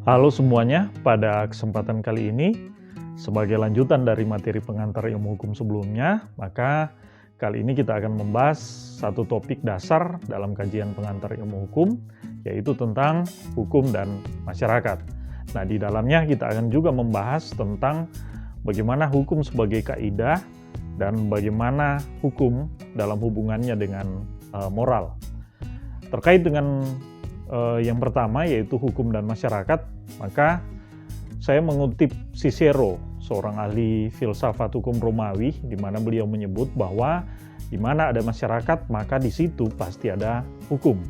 Halo semuanya, pada kesempatan kali ini, sebagai lanjutan dari materi pengantar ilmu hukum sebelumnya, maka kali ini kita akan membahas satu topik dasar dalam kajian pengantar ilmu hukum, yaitu tentang hukum dan masyarakat. Nah, di dalamnya kita akan juga membahas tentang bagaimana hukum sebagai kaidah dan bagaimana hukum dalam hubungannya dengan moral. Terkait dengan yang pertama, yaitu hukum dan masyarakat, maka saya mengutip Cicero, seorang ahli filsafat hukum Romawi, di mana beliau menyebut bahwa di mana ada masyarakat, maka di situ pasti ada hukum.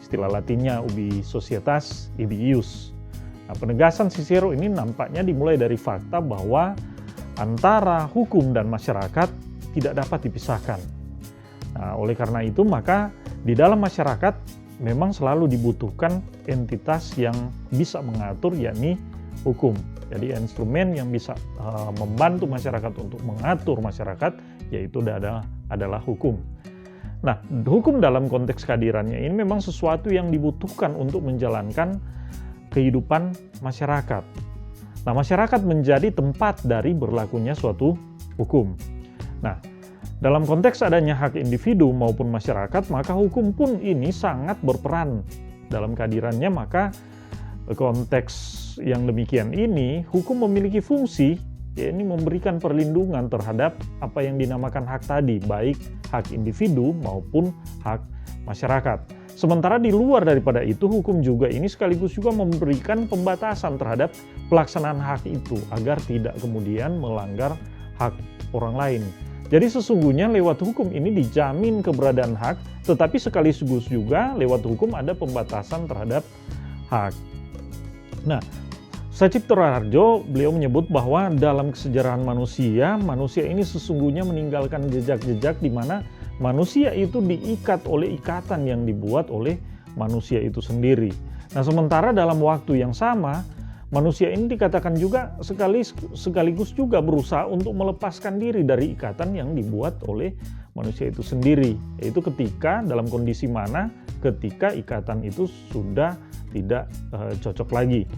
Istilah Latinnya ubi societas, ibi ius. Nah, penegasan Cicero ini nampaknya dimulai dari fakta bahwa antara hukum dan masyarakat tidak dapat dipisahkan. Nah, oleh karena itu, maka di dalam masyarakat memang selalu dibutuhkan entitas yang bisa mengatur, yakni hukum. Jadi instrumen yang bisa membantu masyarakat untuk mengatur masyarakat, yaitu adalah hukum. Nah, hukum dalam konteks kehadirannya ini memang sesuatu yang dibutuhkan untuk menjalankan kehidupan masyarakat. Nah, masyarakat menjadi tempat dari berlakunya suatu hukum. Nah, dalam konteks adanya hak individu maupun masyarakat, maka hukum pun ini sangat berperan dalam kehadirannya. Maka konteks yang demikian ini, hukum memiliki fungsi, yakni memberikan perlindungan terhadap apa yang dinamakan hak tadi, baik hak individu maupun hak masyarakat. Sementara di luar daripada itu, hukum juga ini sekaligus juga memberikan pembatasan terhadap pelaksanaan hak itu, agar tidak kemudian melanggar hak orang lain. Jadi sesungguhnya lewat hukum ini dijamin keberadaan hak, tetapi sekaligus juga lewat hukum ada pembatasan terhadap hak. Nah, Sacipto Raharjo beliau menyebut bahwa dalam kesejarahan manusia ini sesungguhnya meninggalkan jejak-jejak di mana manusia itu diikat oleh ikatan yang dibuat oleh manusia itu sendiri. Nah, sementara dalam waktu yang sama, manusia ini dikatakan juga sekaligus juga berusaha untuk melepaskan diri dari ikatan yang dibuat oleh manusia itu sendiri. Yaitu ketika dalam kondisi mana ketika ikatan itu sudah tidak cocok lagi.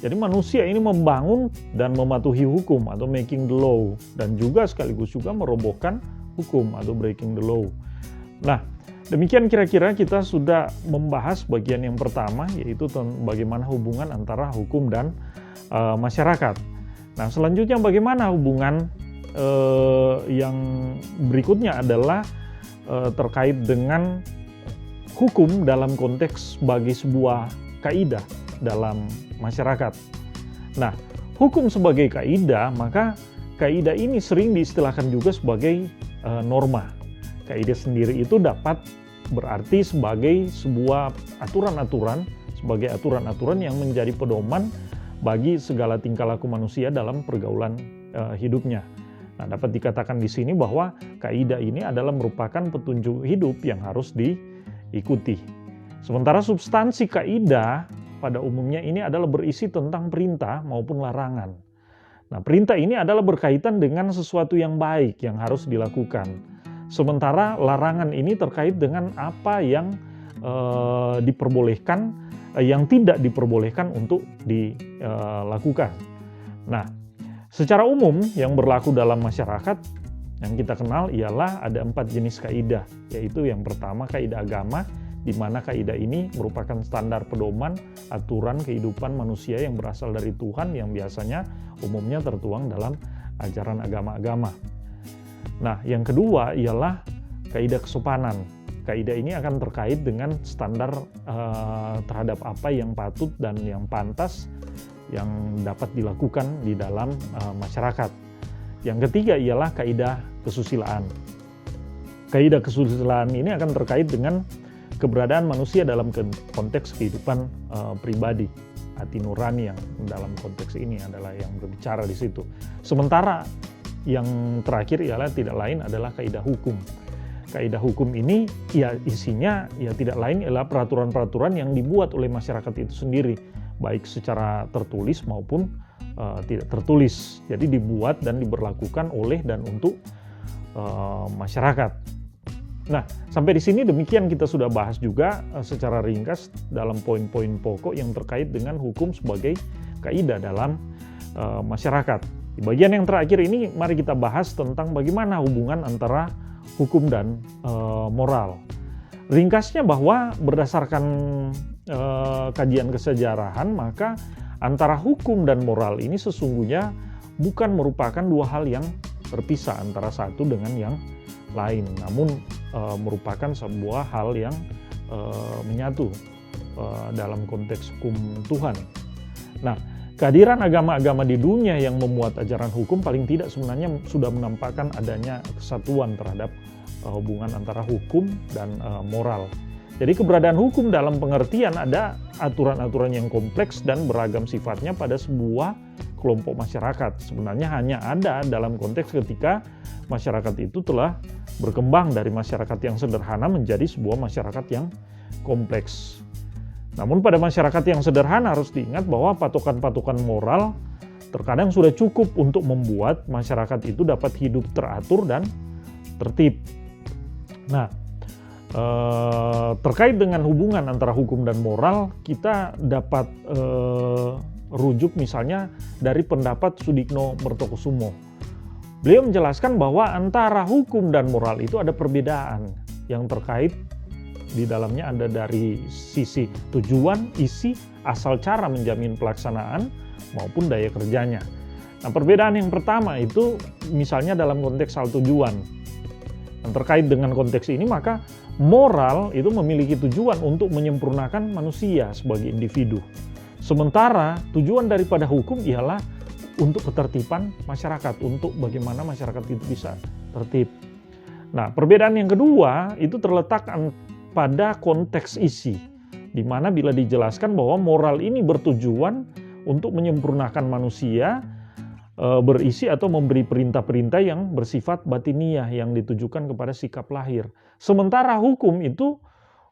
Jadi manusia ini membangun dan mematuhi hukum atau making the law, dan juga sekaligus juga merobohkan hukum atau breaking the law. Nah, demikian kira-kira kita sudah membahas bagian yang pertama, yaitu bagaimana hubungan antara hukum dan masyarakat. Nah, selanjutnya bagaimana hubungan yang berikutnya adalah terkait dengan hukum dalam konteks sebagai sebuah kaidah dalam masyarakat. Nah, hukum sebagai kaidah, maka kaidah ini sering diistilahkan juga sebagai norma. Kaidah sendiri itu dapat berarti sebagai sebuah aturan-aturan, sebagai aturan-aturan yang menjadi pedoman bagi segala tingkah laku manusia dalam pergaulan hidupnya. Nah, dapat dikatakan di sini bahwa kaidah ini adalah merupakan petunjuk hidup yang harus diikuti. Sementara substansi kaidah pada umumnya ini adalah berisi tentang perintah maupun larangan. Nah, perintah ini adalah berkaitan dengan sesuatu yang baik yang harus dilakukan. Sementara larangan ini terkait dengan apa yang diperbolehkan, yang tidak diperbolehkan untuk dilakukan. Nah, secara umum yang berlaku dalam masyarakat yang kita kenal ialah ada 4 jenis kaidah, yaitu yang pertama kaidah agama, di mana kaidah ini merupakan standar pedoman aturan kehidupan manusia yang berasal dari Tuhan, yang biasanya umumnya tertuang dalam ajaran agama-agama. Nah, yang kedua ialah kaidah kesopanan. Kaidah ini akan terkait dengan standar terhadap apa yang patut dan yang pantas yang dapat dilakukan di dalam masyarakat. Yang ketiga ialah kaidah kesusilaan. Kaidah kesusilaan ini akan terkait dengan keberadaan manusia dalam konteks kehidupan pribadi, hati nurani yang dalam konteks ini adalah yang berbicara di situ. Sementara yang terakhir ialah tidak lain adalah kaidah hukum. Kaidah hukum ini ya isinya ya tidak lain ialah peraturan-peraturan yang dibuat oleh masyarakat itu sendiri, baik secara tertulis maupun tidak tertulis. Jadi dibuat dan diberlakukan oleh dan untuk masyarakat. Nah, sampai di sini demikian kita sudah bahas juga secara ringkas dalam poin-poin pokok yang terkait dengan hukum sebagai kaidah dalam masyarakat. Di bagian yang terakhir ini mari kita bahas tentang bagaimana hubungan antara hukum dan moral. Ringkasnya bahwa berdasarkan kajian kesejarahan, maka antara hukum dan moral ini sesungguhnya bukan merupakan dua hal yang terpisah antara satu dengan yang lain, namun merupakan sebuah hal yang menyatu dalam konteks hukum Tuhan. Nah, kehadiran agama-agama di dunia yang memuat ajaran hukum paling tidak sebenarnya sudah menampakkan adanya kesatuan terhadap hubungan antara hukum dan moral. Jadi keberadaan hukum dalam pengertian ada aturan-aturan yang kompleks dan beragam sifatnya pada sebuah kelompok masyarakat. Sebenarnya hanya ada dalam konteks ketika masyarakat itu telah berkembang dari masyarakat yang sederhana menjadi sebuah masyarakat yang kompleks. Namun pada masyarakat yang sederhana harus diingat bahwa patokan-patokan moral terkadang sudah cukup untuk membuat masyarakat itu dapat hidup teratur dan tertib. Nah, terkait dengan hubungan antara hukum dan moral, kita dapat rujuk misalnya dari pendapat Sudikno Mertokusumo. Beliau menjelaskan bahwa antara hukum dan moral itu ada perbedaan yang terkait di dalamnya ada dari sisi tujuan, isi, asal cara menjamin pelaksanaan maupun daya kerjanya. Nah, perbedaan yang pertama itu misalnya dalam konteks hal tujuan. Dan terkait dengan konteks ini maka moral itu memiliki tujuan untuk menyempurnakan manusia sebagai individu. Sementara tujuan daripada hukum ialah untuk ketertiban masyarakat, untuk bagaimana masyarakat itu bisa tertib. Nah, perbedaan yang kedua itu terletak pada konteks isi, di mana bila dijelaskan bahwa moral ini bertujuan untuk menyempurnakan manusia, berisi atau memberi perintah-perintah yang bersifat batiniah yang ditujukan kepada sikap lahir. Sementara hukum itu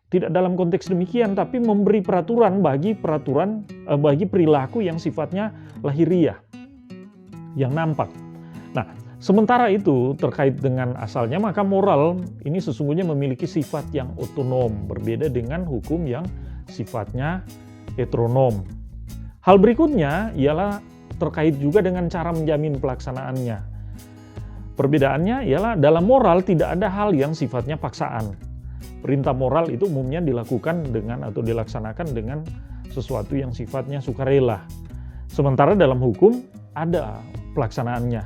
tidak dalam konteks demikian, tapi memberi peraturan bagi perilaku yang sifatnya lahiriah, yang nampak. Nah, sementara itu terkait dengan asalnya, maka moral ini sesungguhnya memiliki sifat yang otonom, berbeda dengan hukum yang sifatnya heteronom. Hal berikutnya ialah terkait juga dengan cara menjamin pelaksanaannya. Perbedaannya ialah dalam moral tidak ada hal yang sifatnya paksaan. Perintah moral itu umumnya dilakukan dengan atau dilaksanakan dengan sesuatu yang sifatnya sukarela. Sementara dalam hukum ada pelaksanaannya,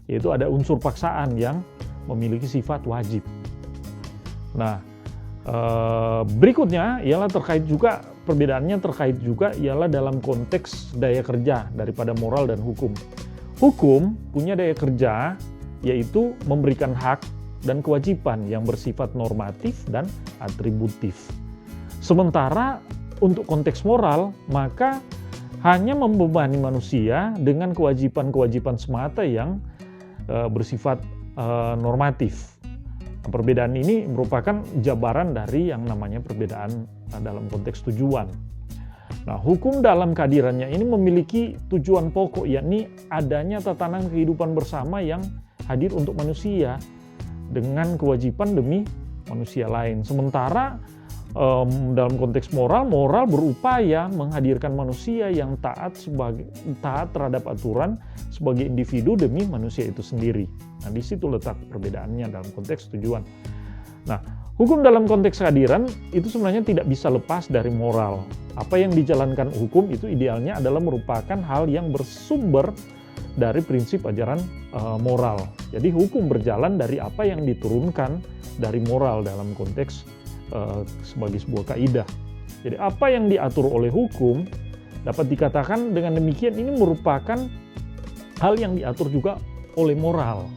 yaitu ada unsur paksaan yang memiliki sifat wajib. Nah, berikutnya ialah perbedaannya terkait juga ialah dalam konteks daya kerja daripada moral dan hukum. Hukum punya daya kerja yaitu memberikan hak dan kewajiban yang bersifat normatif dan atributif. Sementara untuk konteks moral, maka hanya membebani manusia dengan kewajiban-kewajiban semata yang bersifat normatif. Perbedaan ini merupakan jabaran dari yang namanya perbedaan dalam konteks tujuan. Nah, hukum dalam kehadirannya ini memiliki tujuan pokok, yakni adanya tatanan kehidupan bersama yang hadir untuk manusia dengan kewajiban demi manusia lain. Sementara dalam konteks moral berupaya menghadirkan manusia yang taat terhadap aturan sebagai individu demi manusia itu sendiri. Nah, di situ letak perbedaannya dalam konteks tujuan. Nah, hukum dalam konteks kehadiran itu sebenarnya tidak bisa lepas dari moral. Apa yang dijalankan hukum itu idealnya adalah merupakan hal yang bersumber dari prinsip ajaran moral. Jadi hukum berjalan dari apa yang diturunkan dari moral dalam konteks sebagai sebuah kaidah. Jadi apa yang diatur oleh hukum dapat dikatakan dengan demikian ini merupakan hal yang diatur juga oleh moral.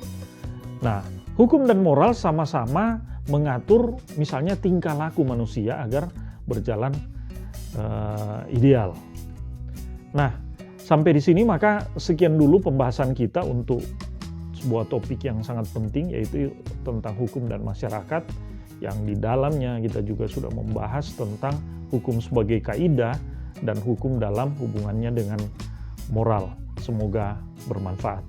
Nah, hukum dan moral sama-sama mengatur misalnya tingkah laku manusia agar berjalan ideal. Nah, sampai di sini maka sekian dulu pembahasan kita untuk sebuah topik yang sangat penting, yaitu tentang hukum dan masyarakat, yang di dalamnya kita juga sudah membahas tentang hukum sebagai kaidah dan hukum dalam hubungannya dengan moral. Semoga bermanfaat.